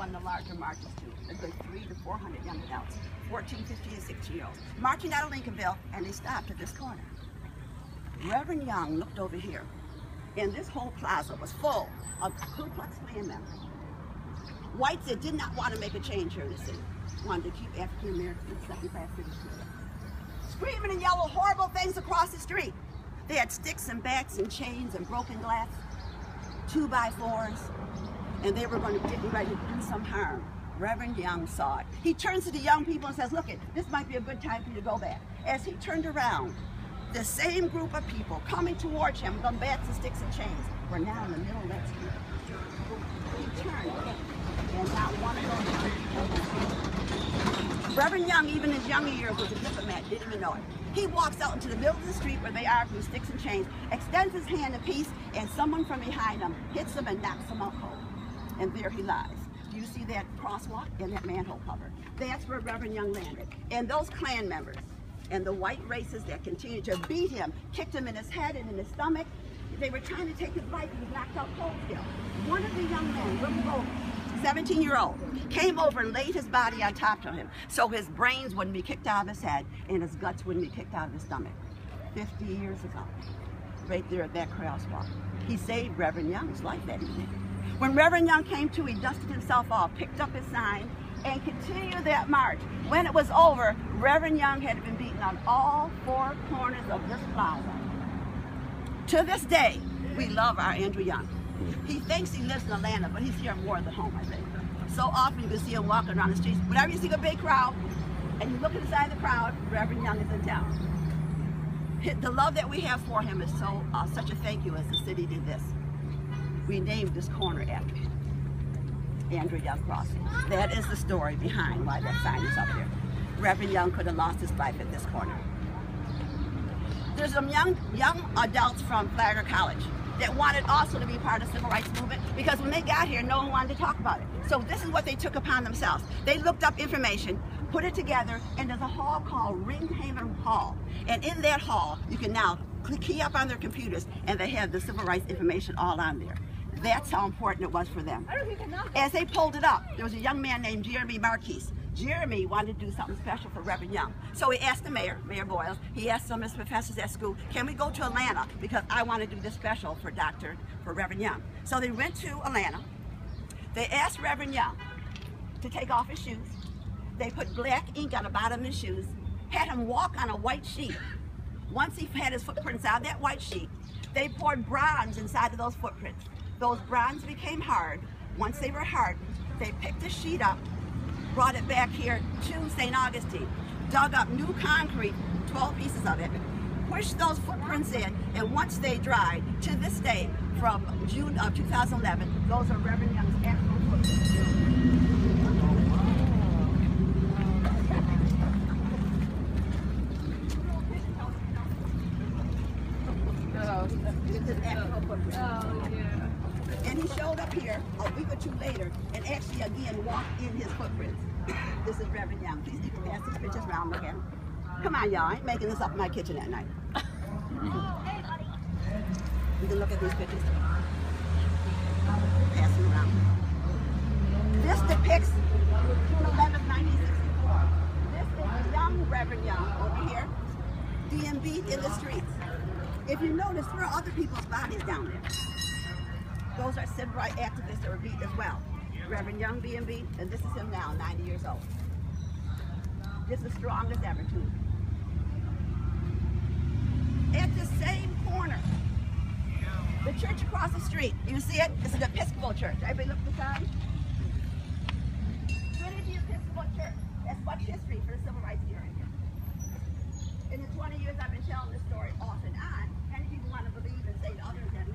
one of the larger marches too. A good 300 to 400 young adults, 14, 15, and 16-year-olds, marching out of Lincolnville, and they stopped at this corner. Reverend Young looked over here, and this whole plaza was full of Ku Klux Klan members. Whites that did not want to make a change here in the city, wanted to keep African Americans second-class citizens. Screaming and yelling horrible things across the street. They had sticks and bats and chains and broken glass, 2x4s, and they were going to get ready to do some harm. Reverend Young saw it. He turns to the young people and says, look, this might be a good time for you to go back. As he turned around, the same group of people coming towards him with bats and sticks and chains were now in the middle of that street. He turned, and not one of them. Reverend Young, even in his younger years, was a diplomat, didn't even know it. He walks out into the middle of the street where they are with sticks and chains, extends his hand in peace, and someone from behind him hits him and knocks him out cold. And there he lies. Do you see that crosswalk and that manhole cover? That's where Reverend Young landed. And those Klan members and the white racists that continued to beat him, kicked him in his head and in his stomach, they were trying to take his life and he was knocked out cold still. One of the young men, Willie Gold, 17-year-old, came over and laid his body on top of him so his brains wouldn't be kicked out of his head and his guts wouldn't be kicked out of his stomach. 50 years ago, right there at that crosswalk. He saved Reverend Young's life that evening. When Reverend Young came to, he dusted himself off, picked up his sign, and continued that march. When it was over, Reverend Young had been beaten on all four corners of this plaza. To this day, we love our Andrew Young. He thinks he lives in Atlanta, but he's here more than home, I think. So often you can see him walking around the streets. Whenever you see a big crowd, and you look inside the crowd, Reverend Young is in town. The love that we have for him is so such a thank you as the city did this. We named this corner after him, Andrew Young Crossing. That is the story behind why that sign is up there. Reverend Young could have lost his life at this corner. There's some young adults from Flagler College that wanted also to be part of the civil rights movement because when they got here, no one wanted to talk about it. So this is what they took upon themselves. They looked up information, put it together, and there's a hall called Ringhaven Hall. And in that hall, you can now key up on their computers and they have the civil rights information all on there. That's how important it was for them. As they pulled it up, there was a young man named Jeremy Marquise. Jeremy wanted to do something special for Reverend Young. So he asked the mayor, Mayor Boyles, he asked some of his professors at school, can we go to Atlanta? Because I want to do this special for Reverend Young. So they went to Atlanta. They asked Reverend Young to take off his shoes. They put black ink on the bottom of his shoes, had him walk on a white sheet. Once he had his footprints on that white sheet, they poured bronze inside of those footprints. Those bronze became hard. Once they were hardened, they picked the sheet up, brought it back here to St. Augustine, dug up new concrete, 12 pieces of it, pushed those footprints in, and once they dried, to this day, from June of 2011, those are Reverend Young's actual footprints. It's his actual footprint. Oh, yeah. And he showed up here a week or two later and actually again walked in his footprints. This is Reverend Young. Please you can pass these pictures around, look at him. Come on, y'all. I ain't making this up in my kitchen at night. You can look at these pictures. Pass them around. This depicts June 11th, 1964. This is young Reverend Young over here being beat in the streets. If you notice, there are other people's bodies down there. Those are civil rights activists that were beat as well. Reverend Young being beat, and this is him now, 90 years old. This is strong as ever, too. At the same corner, the church across the street, you see it? This is the Episcopal Church. Everybody look at the sign? Trinity Episcopal Church. That's much history for the civil rights era here. In the 20 years I've been telling this story off and on, many people want to believe and say to others that